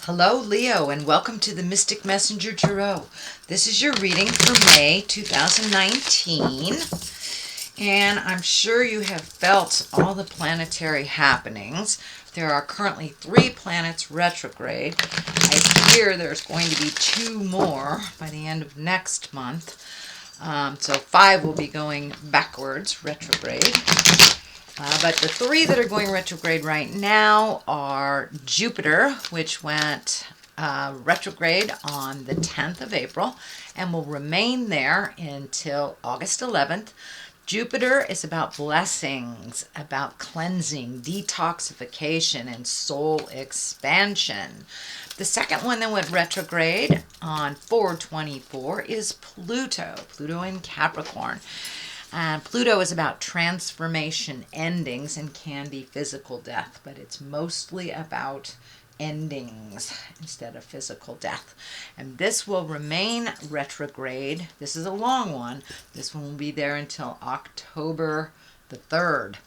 Hello, Leo, and welcome to the Mystic Messenger Tarot. This is your reading for May 2019, and I'm sure you have felt all the planetary happenings. There are currently 3 planets retrograde. I hear there's going to be 2 more by the end of next month. So 5 will be going backwards, retrograde. But the 3 that are going retrograde right now are Jupiter, which went retrograde on the 10th of April and will remain there until August 11th. Jupiter is about blessings, about cleansing, detoxification, and soul expansion. The second one that went retrograde on 4/24 is Pluto in Capricorn. And Pluto is about transformation, endings, and can be physical death, but it's mostly about endings instead of physical death. And this will remain retrograde. This is a long one. This one will be there until October the 3rd.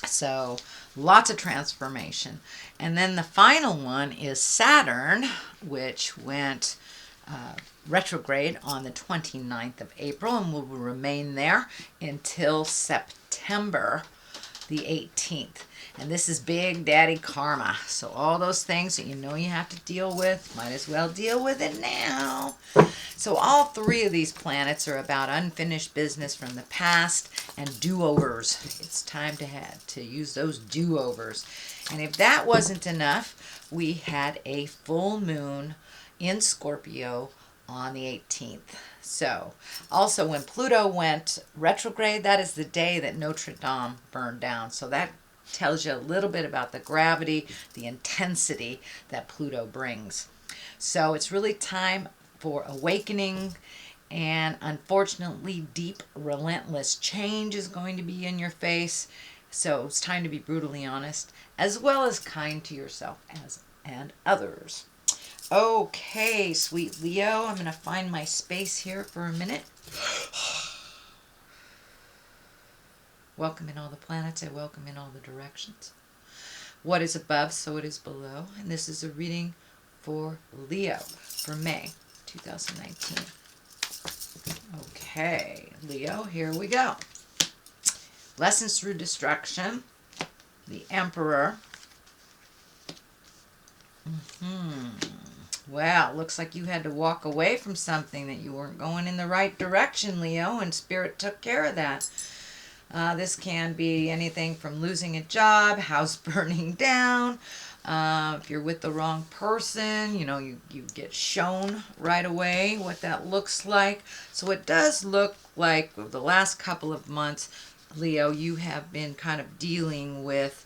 So lots of transformation. And then the final one is Saturn, which went retrograde on the 29th of April and will remain there until September the 18th. And this is Big Daddy Karma. So all those things that you know you have to deal with, might as well deal with it now. So all 3 of these planets are about unfinished business from the past and do-overs. It's time to use those do-overs. And if that wasn't enough, we had a full moon in Scorpio on the 18th. So also when Pluto went retrograde, that is the day that Notre Dame burned down. So that tells you a little bit about the gravity, the intensity that Pluto brings. So it's really time for awakening, and unfortunately deep, relentless change is going to be in your face. So it's time to be brutally honest, as well as kind to yourself and others. Okay, sweet Leo, I'm going to find my space here for a minute. Welcome in all the planets. I welcome in all the directions. What is above, so it is below. And this is a reading for Leo for May 2019. Okay, Leo, here we go. Lessons through destruction. The Emperor. Well, looks like you had to walk away from something that you weren't going in the right direction, Leo, and Spirit took care of that. This can be anything from losing a job, house burning down. If you're with the wrong person, you get shown right away what that looks like. So it does look like the last couple of months, Leo, you have been kind of dealing with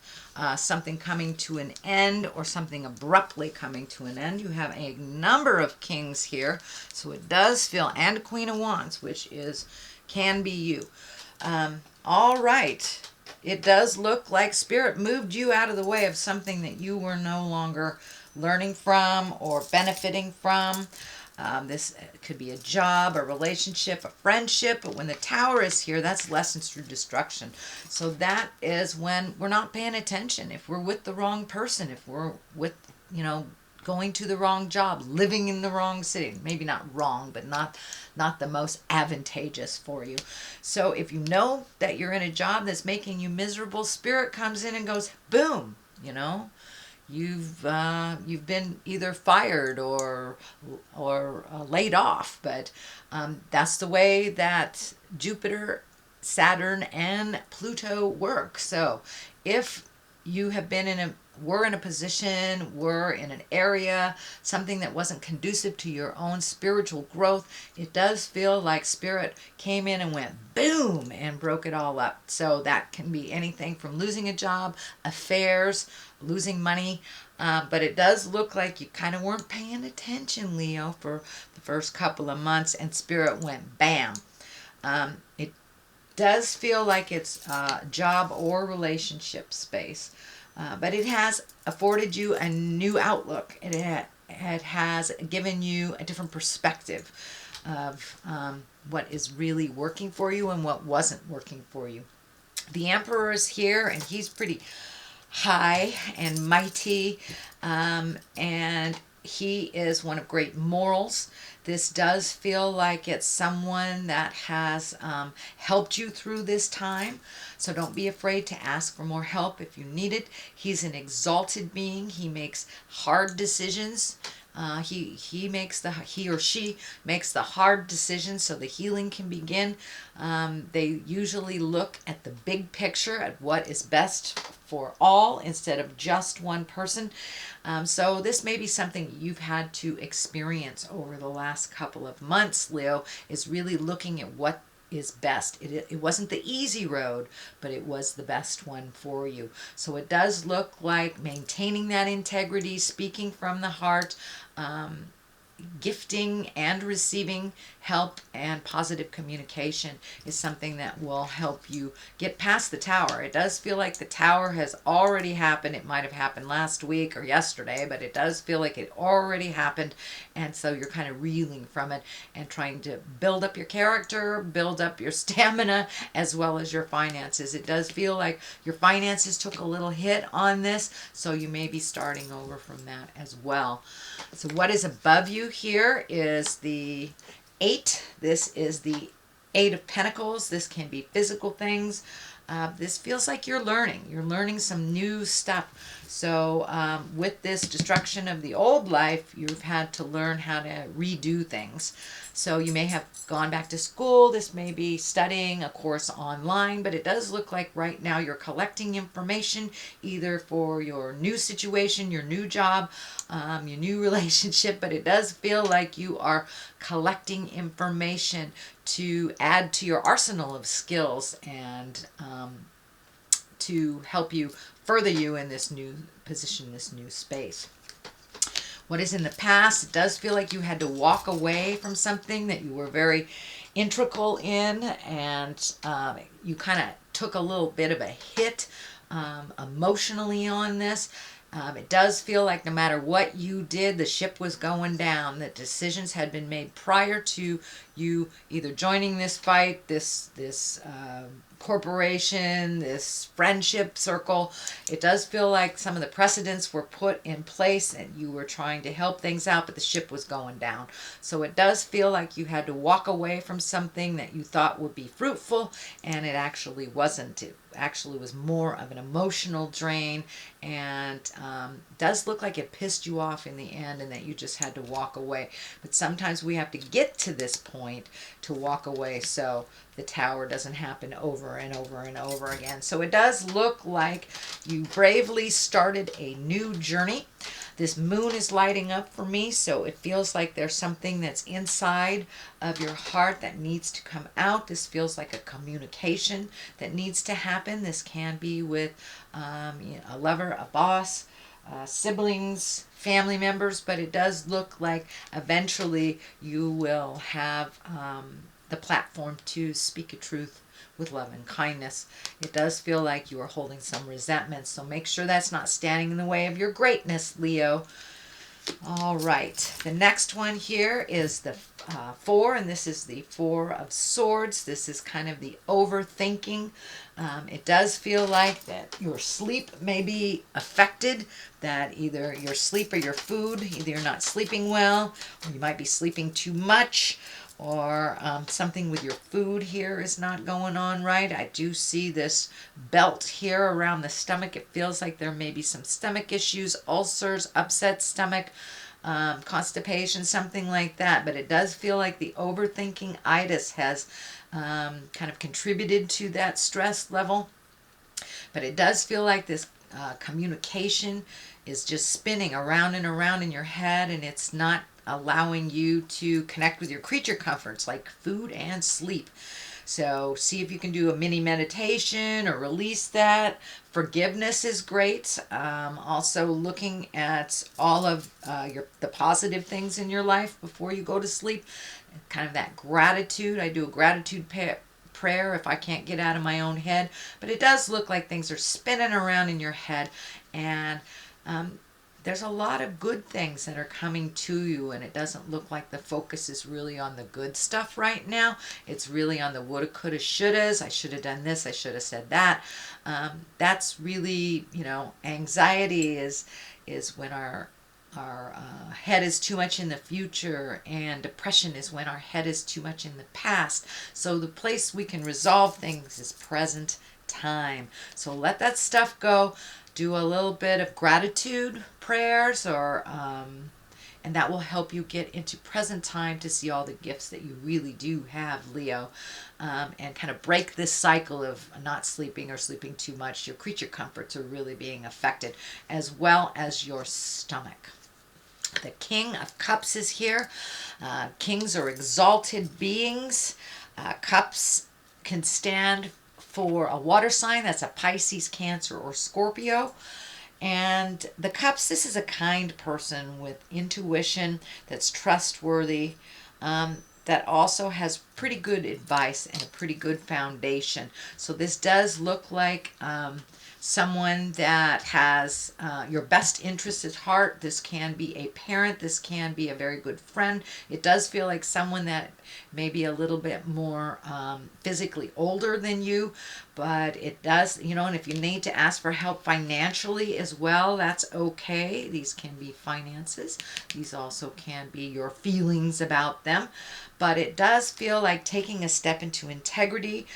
something coming to an end or something abruptly coming to an end. You have a number of kings here, so it does feel, and a Queen of Wands, which can be you. All right. It does look like Spirit moved you out of the way of something that you were no longer learning from or benefiting from. This could be a job, a relationship, a friendship, but when the Tower is here, that's lessons through destruction. So that is when we're not paying attention. If we're with the wrong person, if we're with, going to the wrong job, living in the wrong city, maybe not wrong, but not the most advantageous for you. So if you know that you're in a job that's making you miserable, Spirit comes in and goes, boom, you've been either fired or laid off. But that's the way that Jupiter, Saturn, and Pluto work. So if you have been we're in a position, we're in an area, something that wasn't conducive to your own spiritual growth, it does feel like Spirit came in and went boom and broke it all up. So that can be anything from losing a job, affairs, losing money, but it does look like you kind of weren't paying attention, Leo, for the first couple of months, and Spirit went bam. It does feel like it's job or relationship space. But it has afforded you a new outlook. It has given you a different perspective of what is really working for you and what wasn't working for you. The Emperor is here, and he's pretty high and mighty, and he is one of great morals. This does feel like it's someone that has helped you through this time. So don't be afraid to ask for more help if you need it. He's an exalted being. He makes hard decisions. He or she makes the hard decisions so the healing can begin. They usually look at the big picture, at what is best for all instead of just one person. So this may be something you've had to experience over the last couple of months, Leo, is really looking at what is best. It wasn't the easy road, but it was the best one for you. So it does look like maintaining that integrity, speaking from the heart, gifting and receiving help, and positive communication is something that will help you get past the tower. It does feel like the tower has already happened. It might have happened last week or yesterday, but it does feel like it already happened. And so you're kind of reeling from it and trying to build up your character, build up your stamina, as well as your finances. It does feel like your finances took a little hit on this, so you may be starting over from that as well. So what is above you here is the 8. This is the 8 of Pentacles. This can be physical things. This feels like you're learning. You're learning some new stuff. So with this destruction of the old life, you've had to learn how to redo things. So you may have gone back to school. This may be studying a course online, but it does look like right now you're collecting information either for your new situation, your new job, your new relationship, but it does feel like you are collecting information to add to your arsenal of skills and to help you further you in this new position, this new space. What is in the past, it does feel like you had to walk away from something that you were very integral in, and you kind of took a little bit of a hit emotionally on this. It does feel like no matter what you did, the ship was going down, that decisions had been made prior to you either joining this fight, this corporation, this friendship circle. It does feel like some of the precedents were put in place and you were trying to help things out, but the ship was going down. So it does feel like you had to walk away from something that you thought would be fruitful, and it actually wasn't. It actually was more of an emotional drain, and does look like it pissed you off in the end and that you just had to walk away. But sometimes we have to get to this point to walk away so the tower doesn't happen over and over and over again. So it does look like you bravely started a new journey. This moon is lighting up for me, so it feels like there's something that's inside of your heart that needs to come out. This feels like a communication that needs to happen. This can be with a lover, a boss, siblings, family members, but it does look like eventually you will have the platform to speak a truth with love and kindness. It does feel like you are holding some resentment, so make sure that's not standing in the way of your greatness, Leo. All right, the next one here is the 4, and this is the 4 of Swords. This is kind of the overthinking. It does feel like that your sleep may be affected, that either your sleep or your food, either you're not sleeping well, or you might be sleeping too much, or something with your food here is not going on right. I do see this belt here around the stomach. It feels like there may be some stomach issues, ulcers, upset stomach, constipation, something like that. But it does feel like the overthinking itis has kind of contributed to that stress level. But it does feel like this communication is just spinning around and around in your head, and it's not allowing you to connect with your creature comforts like food and sleep. So see if you can do a mini meditation or release that. Forgiveness is great. Also looking at all of the positive things in your life before you go to sleep. Kind of that gratitude. I do a gratitude prayer if I can't get out of my own head. But it does look like things are spinning around in your head, and there's a lot of good things that are coming to you, and it doesn't look like the focus is really on the good stuff right now. It's really on the woulda, coulda, shouldas. I should have done this. I should have said that. That's really, anxiety is when our head is too much in the future, and depression is when our head is too much in the past. So the place we can resolve things is present time. So let that stuff go. Do a little bit of gratitude prayers, and that will help you get into present time to see all the gifts that you really do have, Leo, and kind of break this cycle of not sleeping or sleeping too much. Your creature comforts are really being affected, as well as your stomach. The King of Cups is here. Kings are exalted beings. Cups can stand for a water sign. That's a Pisces, Cancer, or Scorpio. And the Cups, this is a kind person with intuition that's trustworthy, that also has pretty good advice and a pretty good foundation. So this does look like someone that has your best interest at heart. This can be a parent. This can be a very good friend. It does feel like someone that may be a little bit more physically older than you, but it does, and if you need to ask for help financially as well, that's okay. These can be finances. These also can be your feelings about them, but it does feel like taking a step into integrity.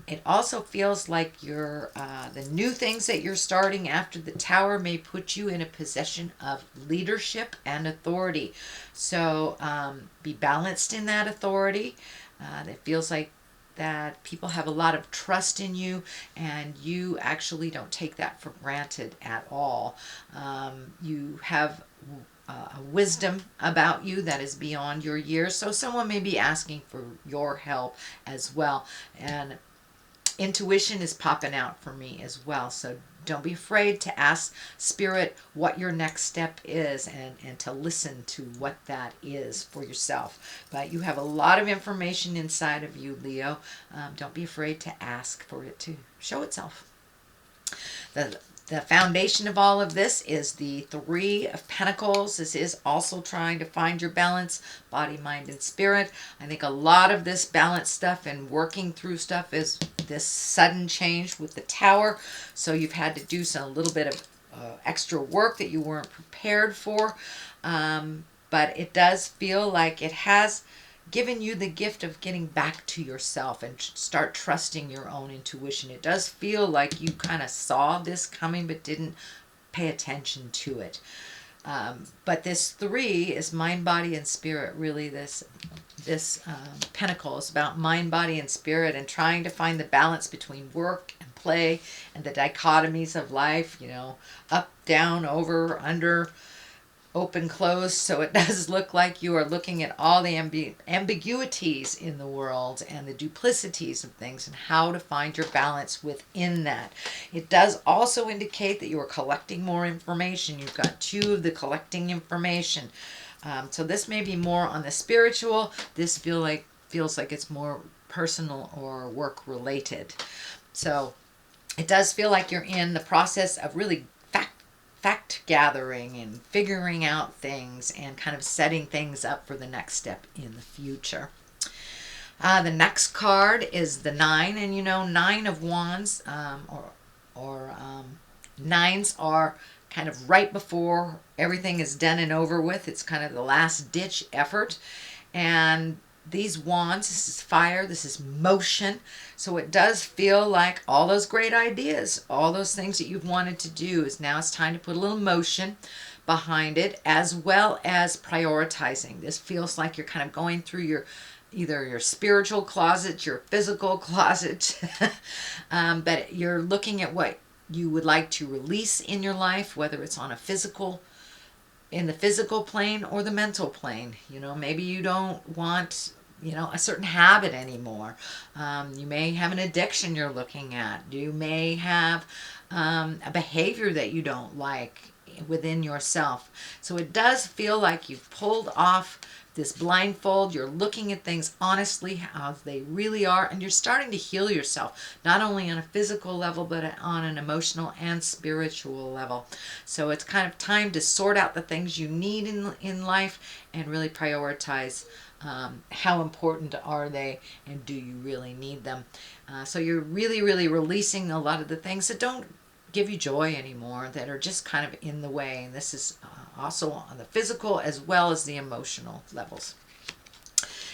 It also feels like the new things that you're starting after the Tower may put you in a position of leadership and authority. So be balanced in that authority. It feels like that people have a lot of trust in you, and you actually don't take that for granted at all. You have a wisdom about you that is beyond your years. So someone may be asking for your help as well. And intuition is popping out for me as well. So don't be afraid to ask Spirit what your next step is, and to listen to what that is for yourself. But you have a lot of information inside of you, Leo. Don't be afraid to ask for it to show itself. The foundation of all of this is the Three of Pentacles. This is also trying to find your balance, body, mind, and spirit. I think a lot of this balance stuff and working through stuff is this sudden change with the Tower. So you've had to do a little bit of extra work that you weren't prepared for. But it does feel like it has given you the gift of getting back to yourself and start trusting your own intuition. It does feel like you kind of saw this coming but didn't pay attention to it. But this 3 is mind, body, and spirit. Really, this pentacle is about mind, body, and spirit, and trying to find the balance between work and play and the dichotomies of life, up, down, over, under, open, closed. So it does look like you are looking at all the ambiguities in the world and the duplicities of things, and how to find your balance within that. It does also indicate that you are collecting more information. You've got 2 of the collecting information. So this may be more on the spiritual. This feels like it's more personal or work related. So it does feel like you're in the process of really fact gathering and figuring out things and kind of setting things up for the next step in the future. The next card is the 9, and 9 of Wands, or nines are kind of right before everything is done and over with. It's kind of the last ditch effort. And these wands, this is fire, this is motion. So it does feel like all those great ideas, all those things that you've wanted to do, is now it's time to put a little motion behind it, as well as prioritizing. This feels like you're kind of going through either your spiritual closet, your physical closet, but you're looking at what you would like to release in your life, whether it's on in the physical plane or the mental plane. Maybe you don't want a certain habit anymore. You may have an addiction you're looking at. You may have a behavior that you don't like within yourself. So it does feel like you've pulled off this blindfold. You're looking at things honestly how they really are, and you're starting to heal yourself, not only on a physical level but on an emotional and spiritual level. So it's kind of time to sort out the things you need in life and really prioritize how important are they and do you really need them. So you're really releasing a lot of the things that don't give you joy anymore, that are just kind of in the way. And this is also on the physical as well as the emotional levels.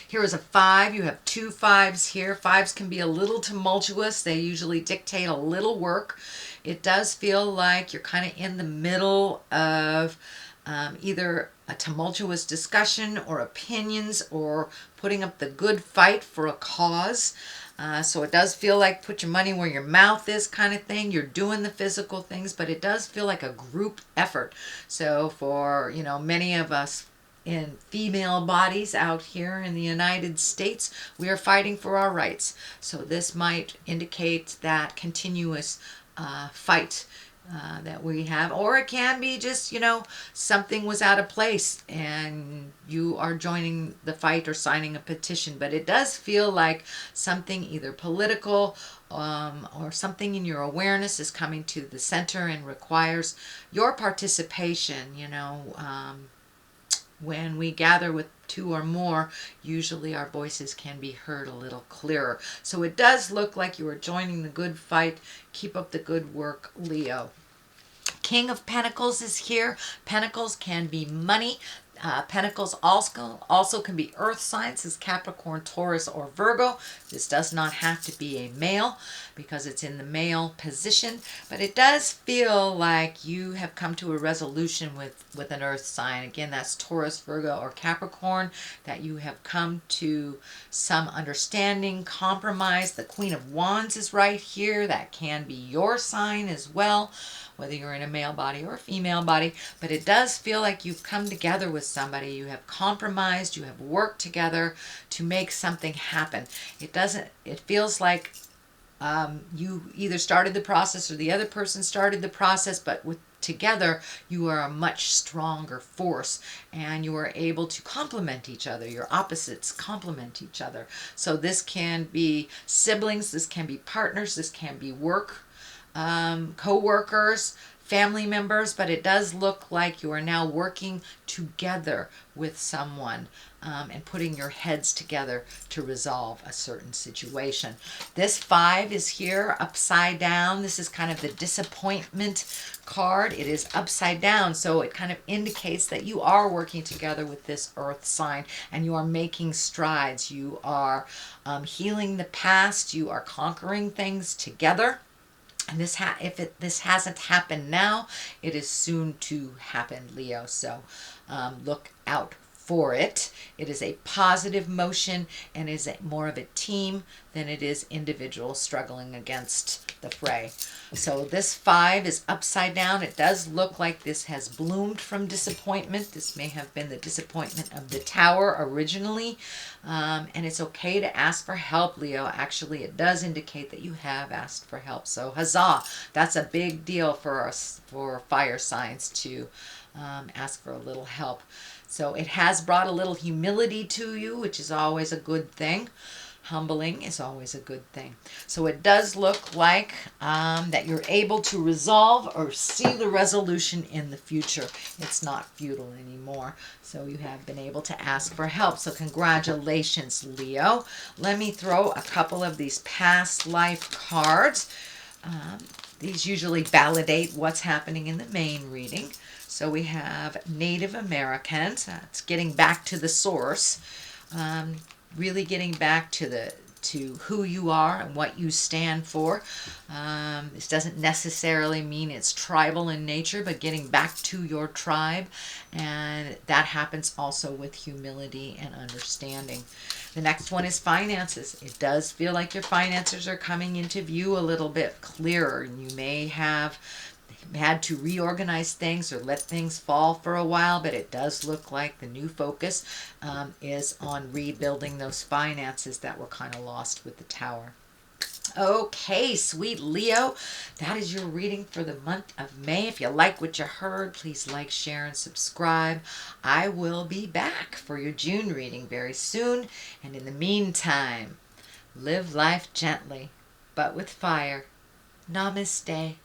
Here is a 5. You have 2 5s here. 5s can be a little tumultuous. They usually dictate a little work. It does feel like you're kind of in the middle of either a tumultuous discussion or opinions or putting up the good fight for a cause. So it does feel like put your money where your mouth is kind of thing. You're doing the physical things, but it does feel like a group effort. So for, many of us in female bodies out here in the United States, we are fighting for our rights. So this might indicate that continuous fight that we have, or it can be just something was out of place and you are joining the fight or signing a petition. But it does feel like something either political or something in your awareness is coming to the center and requires your participation. When we gather with 2 or more, usually our voices can be heard a little clearer. So it does look like you are joining the good fight. Keep up the good work, Leo. King of Pentacles is here. Pentacles can be money. Pentacles also can be earth signs as Capricorn, Taurus, or Virgo. This does not have to be a male because it's in the male position, but it does feel like you have come to a resolution with an earth sign. Again, that's Taurus, Virgo, or Capricorn, that you have come to some understanding, compromise. The Queen of Wands is right here. That can be your sign as well, whether you're in a male body or a female body. But it does feel like you've come together with somebody. You have compromised. You have worked together to make something happen. It feels like you either started the process or the other person started the process, but together you are a much stronger force and you are able to complement each other. Your opposites complement each other. So this can be siblings, this can be partners, this can be work, co-workers, family members, but it does look like you are now working together with someone and putting your heads together to resolve a certain situation. This 5 is here upside down. This is kind of the disappointment card. It is upside down, so it kind of indicates that you are working together with this earth sign and you are making strides. You are healing the past. You are conquering things together. And this hasn't happened now, it is soon to happen, Leo. So look out for it. It is a positive motion and is more of a team than it is individual struggling against the fray. So this 5 is upside down. It does look like this has bloomed from disappointment. This may have been the disappointment of the Tower originally. And it's okay to ask for help, Leo. Actually, it does indicate that you have asked for help. So huzzah! That's a big deal for us, for fire signs, to ask for a little help. So it has brought a little humility to you, which is always a good thing. Humbling is always a good thing. So it does look like that you're able to resolve or see the resolution in the future. It's not futile anymore. So you have been able to ask for help. So congratulations, Leo. Let me throw a couple of these past life cards. These usually validate what's happening in the main reading. So we have Native Americans. That's getting back to the source. Really getting back to who you are and what you stand for. This doesn't necessarily mean it's tribal in nature, but getting back to your tribe. And that happens also with humility and understanding. The next one is finances. It does feel like your finances are coming into view a little bit clearer. And you may have had to reorganize things or let things fall for a while, but it does look like the new focus is on rebuilding those finances that were kind of lost with the Tower. Okay, sweet Leo, that is your reading for the month of May. If you like what you heard, please like, share, and subscribe. I will be back for your June reading very soon. And in the meantime, live life gently, but with fire. Namaste.